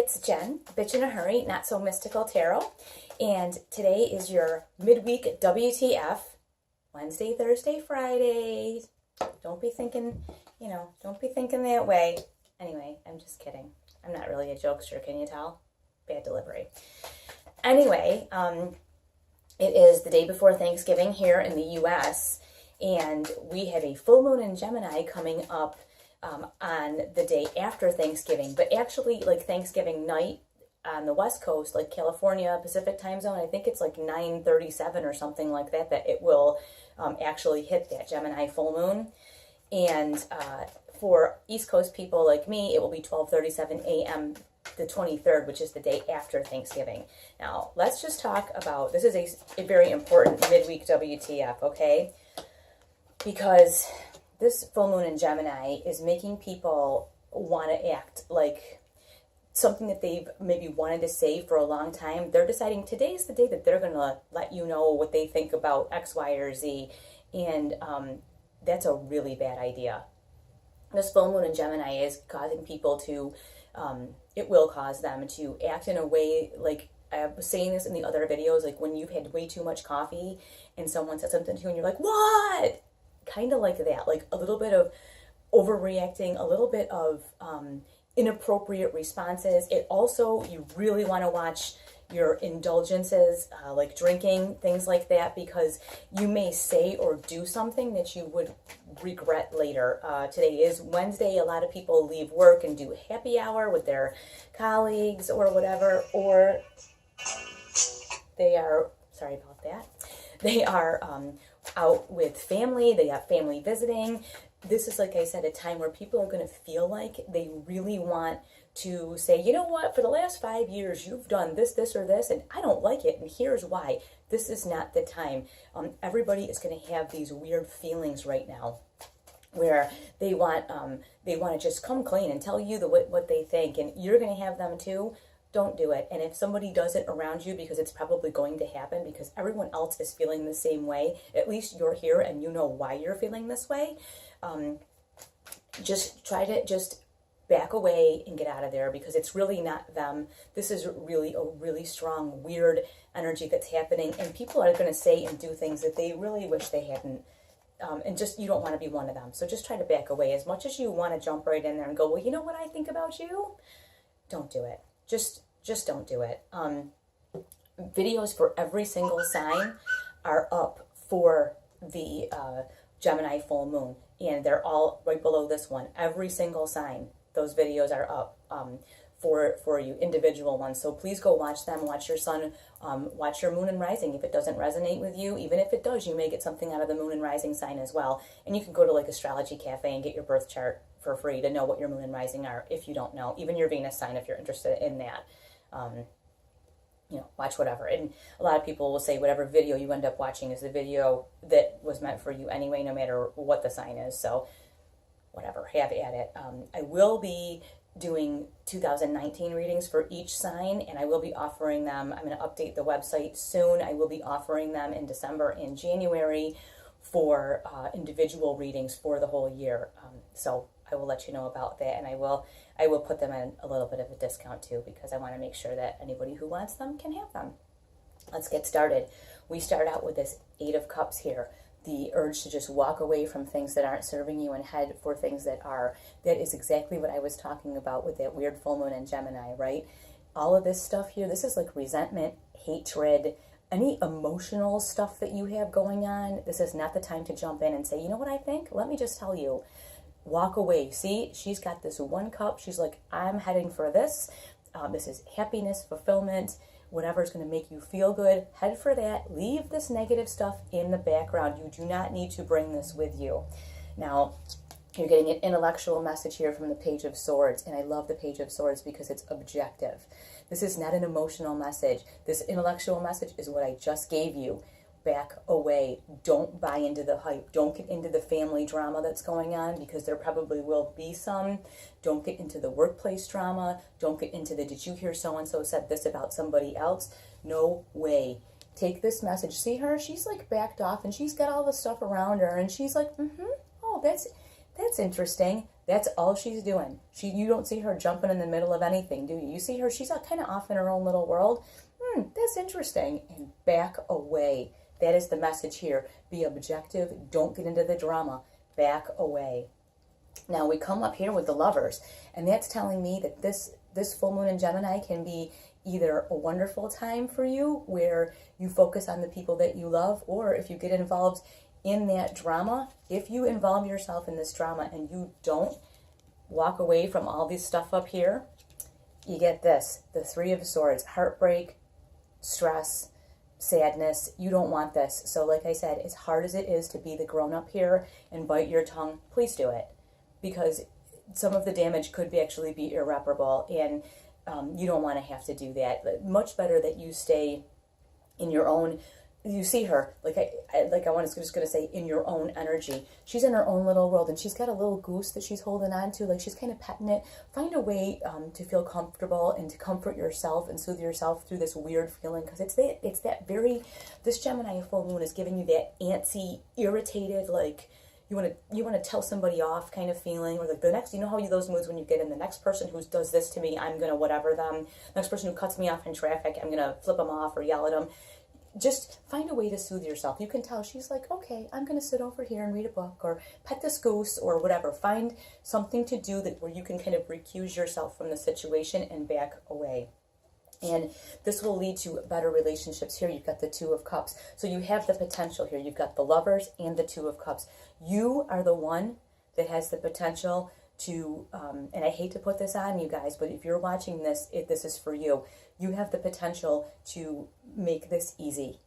it's Jen, Bitch in a Hurry, Not So Mystical Tarot, and today is your midweek WTF, Wednesday, Thursday, Friday. Don't be thinking, don't be thinking that way. Anyway, I'm just kidding. I'm not really a jokester, can you tell? Bad delivery. Anyway, it is the day before Thanksgiving here in the U.S., and we have a full moon in Gemini coming up on the day after Thanksgiving, but actually like Thanksgiving night on the West Coast, like California, Pacific time zone, I think it's like 9:37 or something like that, that it will actually hit that Gemini full moon. And for East Coast people like me, it will be 12:37 a.m. the 23rd, which is the day after Thanksgiving. Now, let's just talk about, this is a very important midweek WTF, okay? Because this full moon in Gemini is making people want to act like something that they've maybe wanted to say for a long time. They're deciding today's the day that they're going to let you know what they think about X, Y, or Z. And that's a really bad idea. This full moon in Gemini is causing people to, it will cause them to act in a way, like I was saying this in the other videos, like when you've had way too much coffee and someone says something to you and you're like, what? Kind of like that, like a little bit of overreacting, a little bit of inappropriate responses. It also, you really want to watch your indulgences, like drinking, things like that, because you may say or do something that you would regret later. Today is Wednesday. A lot of people leave work and do happy hour with their colleagues or whatever, or they are, sorry about that, they are out with family, they have family visiting. This is, like I said, a time where people are going to feel like they really want to say, you know what, for the last 5 years, you've done this, this, or this, and I don't like it, and here's why. This is not the time. Everybody is going to have these weird feelings right now where they want to just come clean and tell you what they think, and you're going to have them too. Don't do it. And if somebody does it around you, because it's probably going to happen, because everyone else is feeling the same way, at least you're here and you know why you're feeling this way, just try to just back away and get out of there, because it's really not them. This is really a really strong, weird energy that's happening, and people are going to say and do things that they really wish they hadn't. And just, you don't want to be one of them. So just try to back away. As much as you want to jump right in there and go, well, you know what I think about you? Don't do it. Just don't do it. Videos for every single sign are up for the Gemini full moon, and they're all right below this one. Every single sign, those videos are up for you, individual ones. So please go watch them. Watch your sun, watch your moon and rising. If it doesn't resonate with you, even if it does, you may get something out of the moon and rising sign as well. And you can go to like Astrology Cafe and get your birth chart for free to know what your moon and rising are if you don't know. Even your Venus sign if you're interested in that. Watch whatever. And a lot of people will say whatever video you end up watching is the video that was meant for you anyway, no matter what the sign is. So whatever, have at it. I will be doing 2019 readings for each sign, and I will be offering them. I'm going to update the website soon. I will be offering them in December and January for individual readings for the whole year. So I will let you know about that, and I will put them in a little bit of a discount too, because I want to make sure that anybody who wants them can have them. Let's get started. We start out with this 8 of Cups here. The urge to just walk away from things that aren't serving you and head for things that are. That is exactly what I was talking about with that weird full moon in Gemini, right? All of this stuff here, this is like resentment, hatred, any emotional stuff that you have going on. This is not the time to jump in and say, you know what I think? Let me just tell you. Walk away. See, she's got this 1 cup. She's like, I'm heading for this. This is happiness, fulfillment, whatever's going to make you feel good. Head for that. Leave this negative stuff in the background. You do not need to bring this with you. Now, you're getting an intellectual message here from the Page of Swords, and I love the Page of Swords because it's objective. This is not an emotional message. This intellectual message is what I just gave you. Back away. Don't buy into the hype. Don't get into the family drama that's going on, because there probably will be some. Don't get into the workplace drama. Don't get into the, did you hear so-and-so said this about somebody else? No way. Take this message. See her? She's like backed off and she's got all the stuff around her and she's like, oh, that's interesting. That's all she's doing. You don't see her jumping in the middle of anything, do you? You see her, she's kind of off in her own little world. That's interesting. And back away. That is the message here. Be objective. Don't get into the drama. Back away. Now we come up here with the Lovers, and that's telling me that this full moon in Gemini can be either a wonderful time for you where you focus on the people that you love, or if you get involved in that drama, if you involve yourself in this drama and you don't walk away from all this stuff up here, you get this, the Three of Swords, heartbreak, stress, sadness. You don't want this. So like I said, as hard as it is to be the grown-up here and bite your tongue, please do it, because some of the damage could actually be irreparable, and you don't want to have to do that. Much better that you stay in your own. You see her, I was just going to say, in your own energy. She's in her own little world, and she's got a little goose that she's holding on to, like she's kind of petting it. Find a way to feel comfortable and to comfort yourself and soothe yourself through this weird feeling, because this Gemini full moon is giving you that antsy, irritated, like you want to tell somebody off kind of feeling, or like the next, those moods when you get in, the next person who does this to me, I'm going to whatever them. Next person who cuts me off in traffic, I'm going to flip them off or yell at them. Just find a way to soothe yourself. You can tell she's like, okay, I'm going to sit over here and read a book or pet this goose or whatever. Find something to do where you can kind of recuse yourself from the situation and back away. And this will lead to better relationships here. You've got the Two of Cups. So you have the potential here. You've got the Lovers and the Two of Cups. You are the one that has the potential to, and I hate to put this on you guys, but if you're watching this, this is for you. You have the potential to make this easy.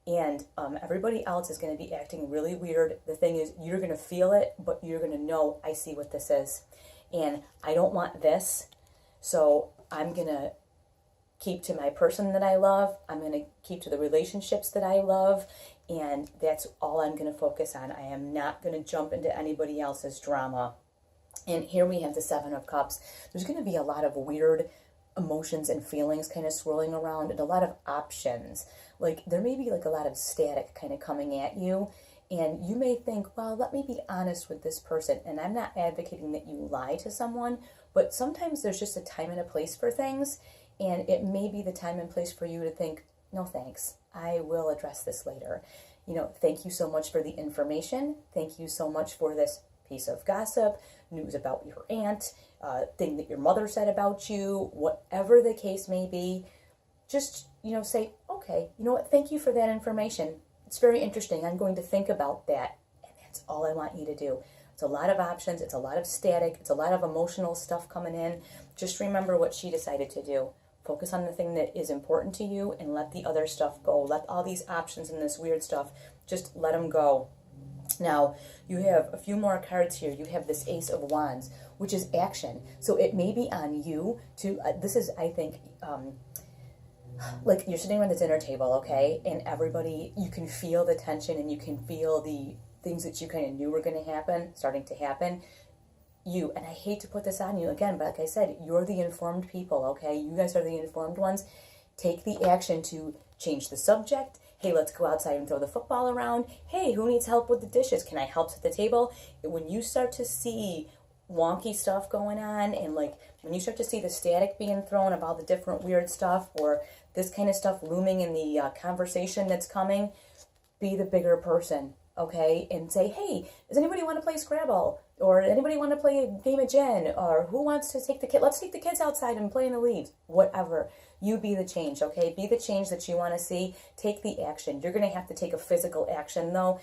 And everybody else is going to be acting really weird. The thing is, you're going to feel it, but you're going to know, I see what this is. And I don't want this, so I'm going to keep to my person that I love. I'm going to keep to the relationships that I love. And that's all I'm going to focus on. I am not going to jump into anybody else's drama. And here we have the Seven of Cups. There's going to be a lot of weird emotions and feelings kind of swirling around, and a lot of options. Like there may be like a lot of static kind of coming at you, and you may think, well, let me be honest with this person. And I'm not advocating that you lie to someone, but sometimes there's just a time and a place for things, and it may be the time and place for you to think, no thanks, I will address this later. Thank you so much for the information. Thank you so much for this piece of gossip, news about your aunt, thing that your mother said about you, whatever the case may be. Just, say, okay, you know what, thank you for that information. It's very interesting. I'm going to think about that. And that's all I want you to do. It's a lot of options. It's a lot of static. It's a lot of emotional stuff coming in. Just remember what she decided to do. Focus on the thing that is important to you and let the other stuff go. Let all these options and this weird stuff, just let them go. Now, you have a few more cards here. You have this Ace of Wands, which is action. So it may be on you to, this is, I think, like you're sitting around the dinner table, okay? And everybody, you can feel the tension and you can feel the things that you kind of knew were going to happen, starting to happen. And I hate to put this on you again, but like I said, you're the informed people, okay? You guys are the informed ones. Take the action to change the subject. Hey, let's go outside and throw the football around. Hey, who needs help with the dishes? Can I help at the table? When you start to see wonky stuff going on, and like when you start to see the static being thrown of all the different weird stuff, or this kind of stuff looming in the conversation that's coming, be the bigger person, okay? And say, hey, does anybody want to play Scrabble? Or anybody want to play a game of Gen? Or who wants to take the kid? Let's take the kids outside and play in the leaves. Whatever. You be the change, okay? Be the change that you want to see. Take the action. You're going to have to take a physical action, though.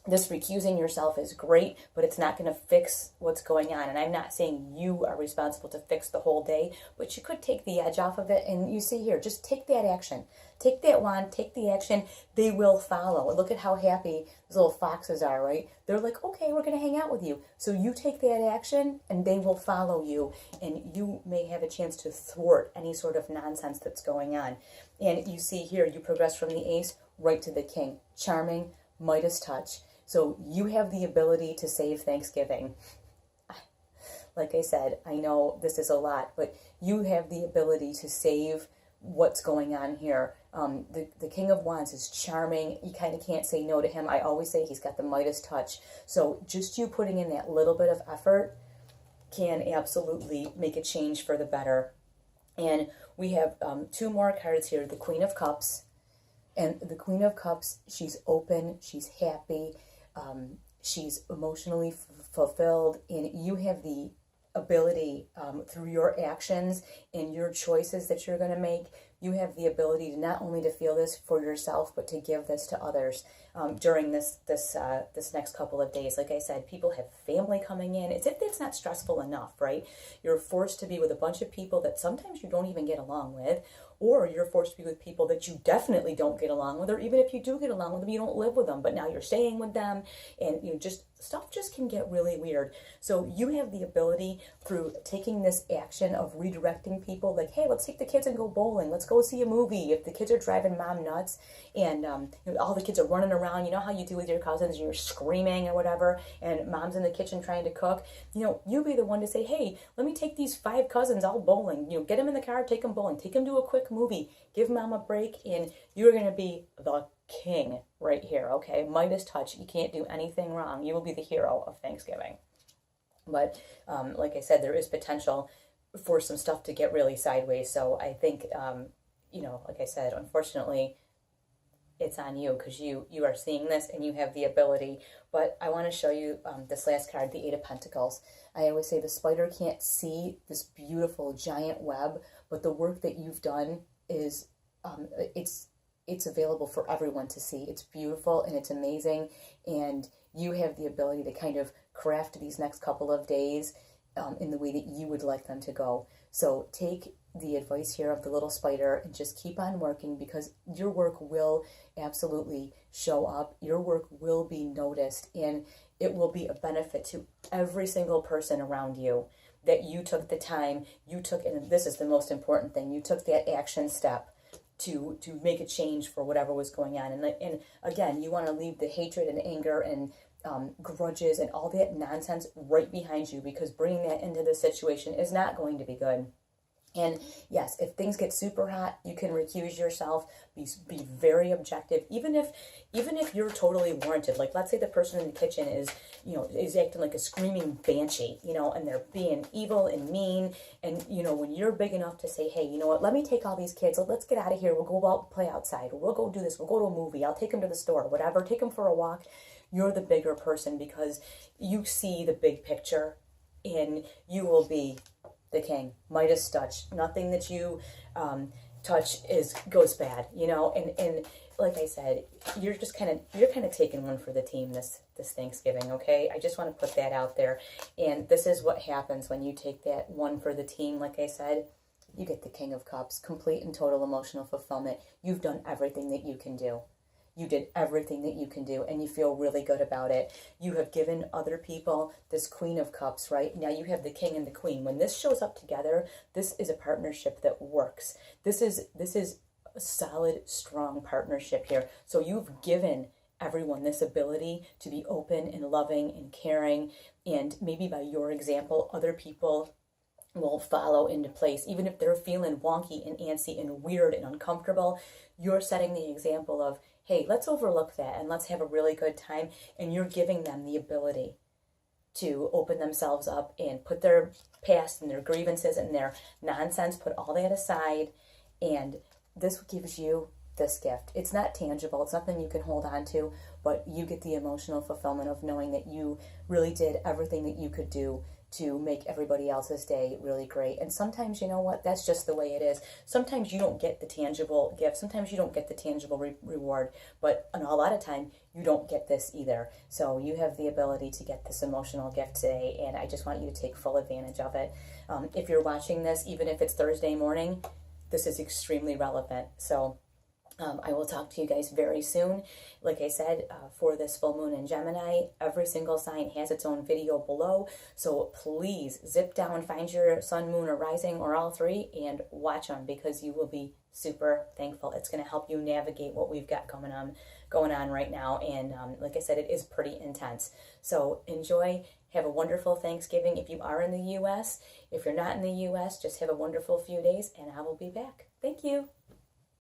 This recusing yourself is great, but it's not going to fix what's going on. And I'm not saying you are responsible to fix the whole day, but you could take the edge off of it. And you see here, just take that action. Take that wand, take the action. They will follow. Look at how happy those little foxes are, right? They're like, okay, we're going to hang out with you. So you take that action and they will follow you. And you may have a chance to thwart any sort of nonsense that's going on. And you see here, you progress from the Ace right to the King. Charming, Midas touch. So you have the ability to save Thanksgiving. Like I said, I know this is a lot, but you have the ability to save what's going on here. The King of Wands is charming. You kind of can't say no to him. I always say he's got the Midas touch. So just you putting in that little bit of effort can absolutely make a change for the better. And we have 2 more cards here. The Queen of Cups. And the Queen of Cups, she's open, she's happy, she's emotionally fulfilled, and you have the ability through your actions and your choices that you're going to make, you have the ability to not only to feel this for yourself, but to give this to others during this next couple of days. Like I said, people have family coming in. It's if it's not stressful enough, right? You're forced to be with a bunch of people that sometimes you don't even get along with, or you're forced to be with people that you definitely don't get along with, or even if you do get along with them, you don't live with them, but now you're staying with them, and just stuff just can get really weird. So you have the ability through taking this action of redirecting people, like, hey, let's take the kids and go bowling, let's go see a movie. If the kids are driving mom nuts and all the kids are running around, you know how you do with your cousins, you're screaming or whatever, and mom's in the kitchen trying to cook, you be the one to say, hey, let me take these 5 cousins all bowling, get them in the car, take them bowling, take them to a quick movie, give mom a break, and you're going to be the king right here, okay? Midas touch, you can't do anything wrong. You will be the hero of Thanksgiving. But like I said, there is potential for some stuff to get really sideways. So I think, like I said, unfortunately, it's on you because you are seeing this and you have the ability. But I want to show you this last card, the 8 of Pentacles. I always say the spider can't see this beautiful giant web, but the work that you've done is, it's available for everyone to see. It's beautiful and it's amazing, and you have the ability to kind of craft these next couple of days in the way that you would like them to go. So take the advice here of the little spider and just keep on working, because your work will absolutely show up. Your work will be noticed, and it will be a benefit to every single person around you that you took the time, and this is the most important thing, you took that action step to make a change for whatever was going on. And again, you want to leave the hatred and anger and grudges and all that nonsense right behind you, because bringing that into the situation is not going to be good. And yes, if things get super hot, you can recuse yourself, be very objective, even if you're totally warranted. Like, let's say the person in the kitchen is acting like a screaming banshee, and they're being evil and mean. And, when you're big enough to say, hey, you know what, let me take all these kids, let's get out of here. We'll go out, play outside. We'll go do this. We'll go to a movie. I'll take them to the store, whatever. Take them for a walk. You're the bigger person because you see the big picture, and you will be the king. Midas touch. Nothing that you touch goes bad, and like I said, you're kind of taking one for the team this Thanksgiving, okay? I just want to put that out there. And this is what happens when you take that one for the team. Like I said, you get the King of Cups, complete and total emotional fulfillment. You've done everything that you can do. You did everything that you can do, and you feel really good about it. You have given other people this Queen of Cups, right? Now you have the King and the Queen. When this shows up together, this is a partnership that works. This is a solid, strong partnership here. So you've given everyone this ability to be open and loving and caring, and maybe by your example, other people will follow into place. Even if they're feeling wonky and antsy and weird and uncomfortable, you're setting the example of, hey, let's overlook that and let's have a really good time. And you're giving them the ability to open themselves up and put their past and their grievances and their nonsense, put all that aside. And this gives you this gift. It's not tangible. It's nothing you can hold on to, but you get the emotional fulfillment of knowing that you really did everything that you could do to make everybody else's day really great. And sometimes, you know what, that's just the way it is. Sometimes you don't get the tangible gift. Sometimes you don't get the tangible reward, but a lot of time you don't get this either. So you have the ability to get this emotional gift today, and I just want you to take full advantage of it. If you're watching this, even if it's Thursday morning, this is extremely relevant. So I will talk to you guys very soon. Like I said, for this full moon in Gemini, every single sign has its own video below. So please zip down, find your sun, moon, or rising, or all three, and watch them, because you will be super thankful. It's going to help you navigate what we've got coming on going on right now. And like I said, it is pretty intense. So enjoy. Have a wonderful Thanksgiving if you are in the U.S. If you're not in the U.S., just have a wonderful few days, and I will be back. Thank you.